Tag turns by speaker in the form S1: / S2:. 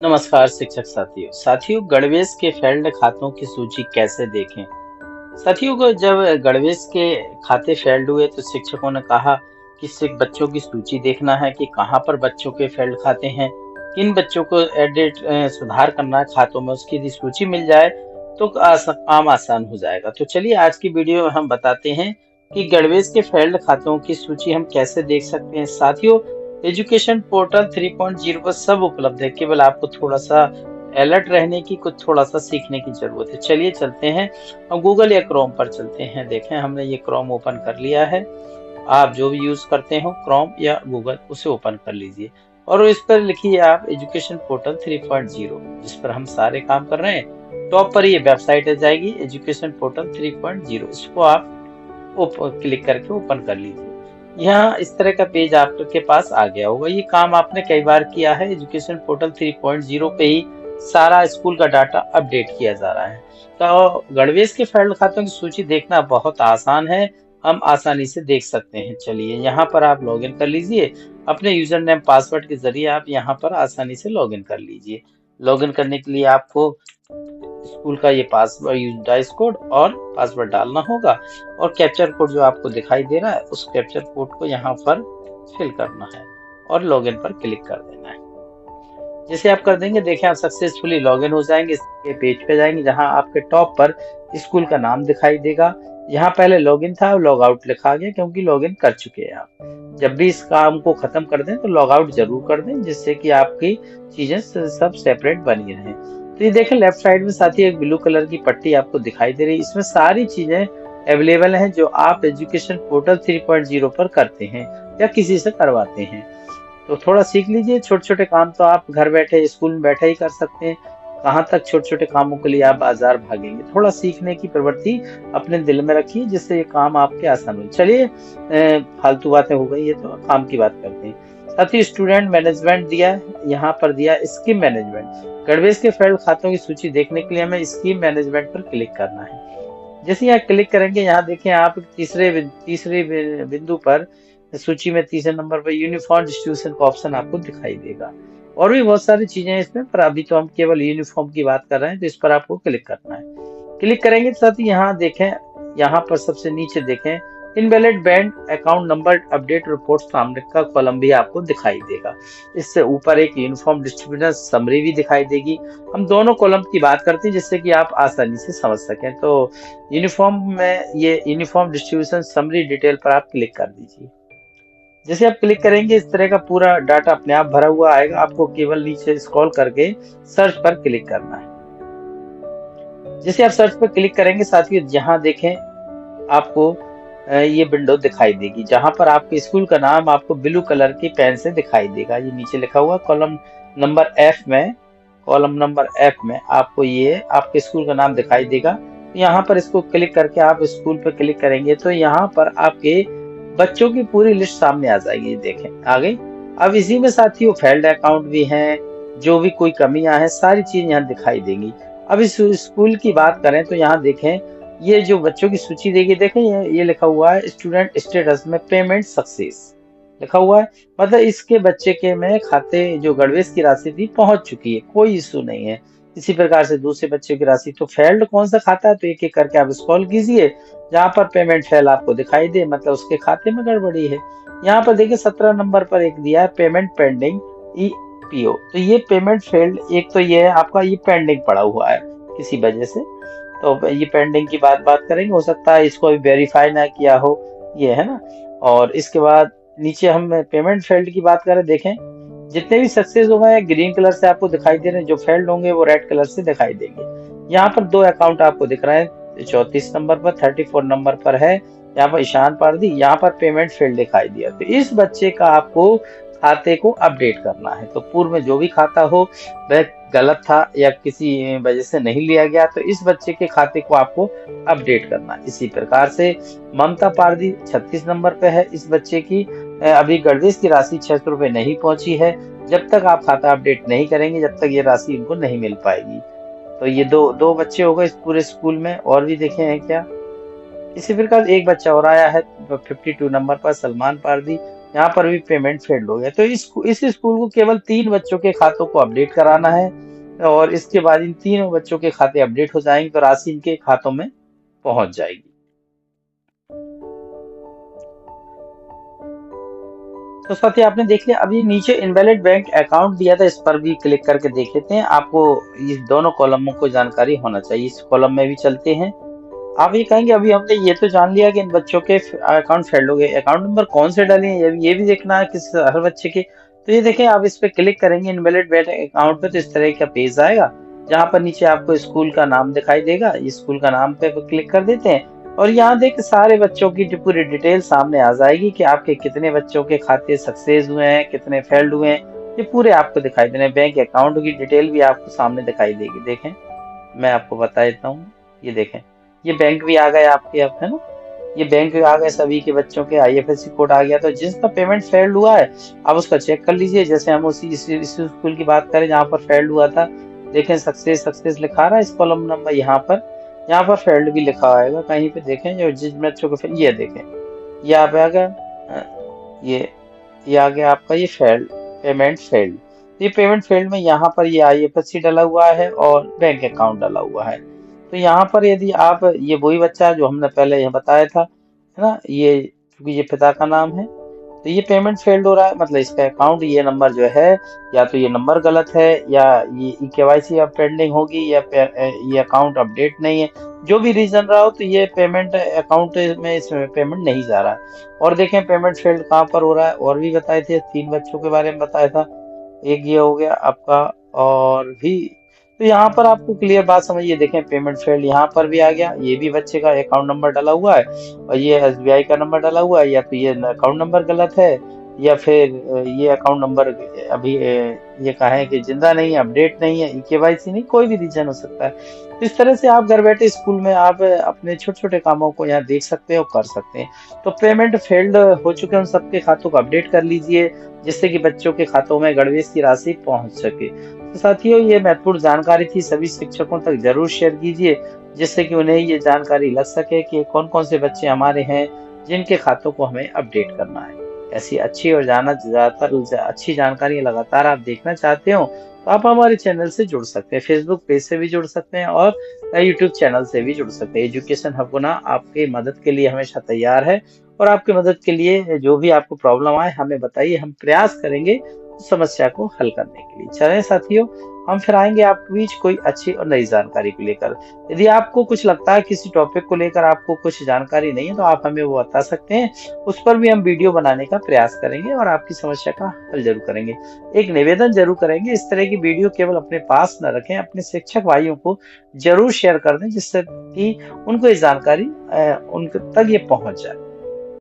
S1: नमस्कार शिक्षक साथियों गणवेश के फेल्ड खातों की सूची कैसे देखें। साथियों को जब गणवेश के खाते फेल्ड हुए तो शिक्षकों ने कहा कि सिर्फ बच्चों की सूची देखना है कि कहाँ पर बच्चों के फेल्ड खाते हैं, किन बच्चों को एडिट सुधार करना है खातों में, उसकी यदि सूची मिल जाए तो काम आसान हो जाएगा। तो चलिए आज की वीडियो में हम बताते हैं कि गणवेश के फेल्ड खातों की सूची हम कैसे देख सकते हैं। साथियों, एजुकेशन पोर्टल 3.0 पर सब उपलब्ध है, केवल आपको थोड़ा सा अलर्ट रहने की, कुछ थोड़ा सा सीखने की जरूरत है। चलिए चलते हैं और गूगल या क्रोम पर चलते हैं। देखें हमने ये क्रोम ओपन कर लिया है। आप जो भी यूज करते हो क्रोम या गूगल उसे ओपन कर लीजिए और इस पर लिखिए आप एजुकेशन पोर्टल 3.0, जिस पर हम सारे काम कर रहे हैं। टॉप पर ये वेबसाइट आ जाएगी एजुकेशन पोर्टल 3.0, इसको आप क्लिक करके ओपन कर लीजिए। यहाँ इस तरह का पेज आपके पास आ गया होगा। ये काम आपने कई बार किया है। एजुकेशन पोर्टल 3.0 पे ही सारा स्कूल का डाटा अपडेट किया जा रहा है। तो गणवेश के फेल्ड खातों की सूची देखना बहुत आसान है, हम आसानी से देख सकते हैं। चलिए यहाँ पर आप लॉगिन कर लीजिए। अपने यूजर नेम पासवर्ड के जरिए आप यहाँ पर आसानी से लॉगिन कर लीजिए। लॉगिन करने के लिए आपको स्कूल का ये पासवर्ड डाइस कोड और पासवर्ड डालना होगा और कैप्चर कोड जो आपको दिखाई दे रहा है उस कैप्चर कोड को यहाँ पर फिल करना है और लॉगिन पर क्लिक कर देना है। जैसे आप कर देंगे देखें आप सक्सेसफुली लॉगिन हो जाएंगे। इसके पेज पे जाएंगे जहां आपके टॉप पर स्कूल का नाम दिखाई देगा। यहाँ पहले लॉगिन था, लॉग आउट लिखा गया क्योंकि लॉगिन कर चुके हैं आप। जब भी इस काम को खत्म कर दें तो लॉग आउट जरूर कर दें, जिससे कि आपकी चीजें सब सेपरेट बनी रहें। तो ये देखें लेफ्ट साइड में साथी एक ब्लू कलर की पट्टी आपको दिखाई दे रही है। इसमें सारी चीजें अवेलेबल हैं जो आप एजुकेशन पोर्टल 3.0 पर करते हैं या किसी से करवाते हैं। तो थोड़ा सीख लीजिए। छोटे छोटे काम तो आप घर बैठे स्कूल में बैठे ही कर सकते हैं। कहाँ तक छोटे छोटे कामों के लिए आप बाजार भागेंगे। थोड़ा सीखने की प्रवृत्ति अपने दिल में रखिए, जिससे ये काम आपके आसान हो। चलिए फालतू बातें हो गई, ये तो काम की बात करते हैं। साथ ही स्टूडेंट मैनेजमेंट दिया है, यहाँ पर दिया स्कीम मैनेजमेंट। गणवेश के फेल्ड खातों की सूची देखने के लिए हमें स्कीम मैनेजमेंट पर क्लिक करना है। जैसे यहाँ क्लिक करेंगे यहाँ देखें आप तीसरे बिंदु पर सूची में तीसरे नंबर पर यूनिफॉर्म डिस्ट्रीब्यूशन का ऑप्शन आपको दिखाई देगा। और भी बहुत सारी चीजें हैं इसमें, पर अभी तो हम केवल यूनिफॉर्म की बात कर रहे हैं, तो इस पर आपको क्लिक करना है। क्लिक करेंगे तो साथ ही यहाँ देखें, यहाँ पर सबसे नीचे देखें invalid bank account number update report सामने का कॉलम भी आपको दिखाई देगा। इससे ऊपर एक यूनिफॉर्म डिस्ट्रीब्यूशन समरी भी दिखाई देगी। हम दोनों कॉलम की बात करते हैं जिससे कि आप आसानी से समझ सकें। तो यूनिफॉर्म में ये यूनिफॉर्म डिस्ट्रीब्यूशन समरी डिटेल पर आप क्लिक कर दीजिए। जैसे आप क्लिक करेंगे इस तरह का पूरा डाटा अपने आप भरा हुआ आएगा। आपको केवल नीचे स्क्रॉल करके सर्च पर क्लिक करना है। जैसे आप सर्च पर क्लिक करेंगे साथियों, यहाँ देखें आपको ये विंडो दिखाई देगी जहां पर आपके स्कूल का नाम आपको ब्लू कलर की पेन से दिखाई देगा। ये नीचे लिखा हुआ कॉलम नंबर एफ में आपको ये आपके स्कूल का नाम दिखाई देगा। तो यहाँ पर इसको क्लिक करके आप स्कूल पर क्लिक करेंगे तो यहाँ पर आपके बच्चों की पूरी लिस्ट सामने आ जाएगी। देखें आ गई। अब इसी में साथियों फेल्ड अकाउंट भी हैं, जो भी कोई कमियां हैं सारी चीज यहाँ दिखाई देंगी। अब इस स्कूल की बात करें तो यहाँ देखें ये जो बच्चों की सूची देगी, देखें ये लिखा हुआ है स्टूडेंट स्टेटस में पेमेंट सक्सेस लिखा हुआ है। मतलब इसके बच्चे के में खाते जो गणवेश की राशि थी पहुंच चुकी है, कोई इशू नहीं है। इसी प्रकार से दूसरे बच्चे की राशि, तो फेल्ड कौन सा खाता है तो एक एक करके आप स्क्रॉल कीजिए। जहाँ पर पेमेंट फेल आपको दिखाई दे मतलब उसके खाते में गड़बड़ी है। यहाँ पर देखिए 17 नंबर पर एक दिया है पेमेंट पेंडिंग EPO। तो ये पेमेंट फेल्ड, एक तो ये है आपका ये पेंडिंग पड़ा हुआ है किसी वजह से। तो ये पेंडिंग की बात करेंगे, हो सकता है इसको अभी वेरीफाई ना किया हो, ये है ना। और इसके बाद नीचे हम पेमेंट फेल्ड की बात करें, देखें जितने भी सक्सेस हो गए ग्रीन कलर से आपको दिखाई दे रहे हैं, जो फेल्ड होंगे वो रेड कलर से दिखाई देंगे। यहाँ पर दो अकाउंट आपको दिख रहे हैं, 34 नंबर पर 34 नंबर पर है यहाँ पर ईशान पारदी, यहाँ पर पेमेंट फेल्ड दिखाई दिया। तो इस बच्चे का आपको खाते को अपडेट करना है। तो पूर्व में जो भी खाता हो वह गलत था या किसी वजह से नहीं लिया गया, तो इस बच्चे के खाते को आपको अपडेट करना है। इसी प्रकार से ममता पारदी 36 नंबर पे है, इस बच्चे की अभी गणवेश की राशि 600 रुपये नहीं पहुंची है। जब तक आप खाता अपडेट नहीं करेंगे जब तक ये राशि इनको नहीं मिल पाएगी। तो ये दो दो बच्चे हो गए इस पूरे स्कूल में। और भी देखे हैं क्या? इसी प्रकार एक बच्चा और आया है 52 नंबर पर सलमान पारदी, यहाँ पर भी पेमेंट फेल्ड हो गया। तो इस स्कूल को केवल 3 बच्चों के खातों को अपडेट कराना है और इसके बाद इन तीनों बच्चों के खाते अपडेट हो जाएंगे तो राशि इनके खातों में पहुंच जाएगी। तो साथी आपने देख लिया, अभी नीचे इनवैलिड बैंक अकाउंट दिया था, इस पर भी क्लिक करके देख लेते हैं। आपको इस दोनों कॉलमों को जानकारी होना चाहिए। इस कॉलम में भी चलते हैं। आप ये कहेंगे अभी हमने ये तो जान लिया कि इन बच्चों के अकाउंट फेल्ड हो गए, अकाउंट नंबर कौन से डाले हैं ये भी देखना है किस हर बच्चे के। तो ये देखें, आप इस पे क्लिक करेंगे इनवैलिड बैंक अकाउंट पे तो इस तरह का पेज आएगा जहाँ पर नीचे आपको स्कूल का नाम दिखाई देगा। इस स्कूल का नाम पे क्लिक कर देते हैं और यहाँ देख सारे बच्चों की जो पूरी डिटेल सामने आ जाएगी कि आपके कितने बच्चों के खाते सक्सेस हुए हैं, कितने फेल्ड हुए हैं, ये पूरे आपको दिखाई देने। बैंक अकाउंट की डिटेल भी आपको सामने दिखाई देगी। देखें, मैं आपको बता देता हूँ। ये देखें, ये बैंक भी आ गए आपके, अब है ना, ये बैंक भी आ गए सभी के बच्चों के, आईएफएससी कोड आ गया। तो जिसका पेमेंट फेल्ड हुआ है आप उसका चेक कर लीजिए। जैसे हम उसी इस स्कूल की बात करें जहाँ पर फेल्ड हुआ था, देखें सक्सेस सक्सेस लिखा रहा है इस कॉलम नंबर यहाँ पर फेल्ड भी लिखा आएगा कहीं पे। देखें जो जिस बच्चों को ये देखें, ये आप आ गया, ये ये आ गया आपका, ये फेल्ड, पेमेंट फेल्ड। ये पेमेंट फेल्ड में यहाँ पर ये आईएफएससी डला हुआ है और बैंक अकाउंट डला हुआ है। तो यहाँ पर यदि आप, ये वही बच्चा है जो हमने पहले यहाँ बताया था, है ना, ये क्योंकि ये पिता का नाम है तो ये पेमेंट फेल्ड हो रहा है, मतलब इसका अकाउंट ये नंबर जो है, या तो ये नंबर गलत है या ये केवाईसी अब पेंडिंग होगी या ये अकाउंट अपडेट नहीं है। जो भी रीजन रहा हो तो ये पेमेंट अकाउंट में इसमें पेमेंट नहीं जा रहा है। और देखें पेमेंट फेल्ड कहाँ पर हो रहा है, और भी बताए थे, 3 बच्चों के बारे में बताया था। एक ये हो गया आपका, और भी तो यहाँ पर आपको क्लियर बात समझिए। देखें पेमेंट फेल्ड यहाँ पर भी आ गया, ये भी बच्चे का अकाउंट नंबर डाला हुआ है और ये एसबीआई का नंबर डाला हुआ है, या तो ये अकाउंट नंबर गलत है या फिर ये अकाउंट नंबर अभी ये कहा है कि जिंदा नहीं है, अपडेट नहीं है, केवाईसी नहीं, कोई भी रीजन हो सकता है। इस तरह से आप घर बैठे स्कूल में आप अपने छोटे छोटे कामों को यहाँ देख सकते हैं और कर सकते हैं। तो पेमेंट फेल्ड हो चुके उन सबके खातों को अपडेट कर लीजिए जिससे कि बच्चों के खातों में गणवेश की राशि पहुंच सके। तो साथियों, ये महत्वपूर्ण जानकारी थी, सभी शिक्षकों तक जरूर शेयर कीजिए जिससे कि उन्हें ये जानकारी लग सके कि कौन कौन से बच्चे हमारे हैं जिनके खातों को हमें अपडेट करना है। ऐसी अच्छी और ज्यादातर अच्छी जानकारी लगातार आप देखना चाहते हो तो आप हमारे चैनल से जुड़ सकते हैं, फेसबुक पेज से भी जुड़ सकते हैं और यूट्यूब चैनल से भी जुड़ सकते हैं। एजुकेशन हब गुना आपकी मदद के लिए हमेशा तैयार है और आपकी मदद के लिए जो भी आपको प्रॉब्लम आए हमें बताइए, हम प्रयास करेंगे उस समस्या को हल करने के लिए। चलें साथियों, हम फिर आएंगे आपके बीच कोई अच्छी और नई जानकारी को लेकर। यदि आपको कुछ लगता है किसी टॉपिक को लेकर आपको कुछ जानकारी नहीं है तो आप हमें वो बता सकते हैं, उस पर भी हम वीडियो बनाने का प्रयास करेंगे और आपकी समस्या का हल जरूर करेंगे। एक निवेदन जरूर करेंगे, इस तरह की वीडियो केवल अपने पास न रखें, अपने शिक्षक भाइयों को जरूर शेयर कर दें जिससे कि उनको ये जानकारी उन तक ये पहुंच जाए।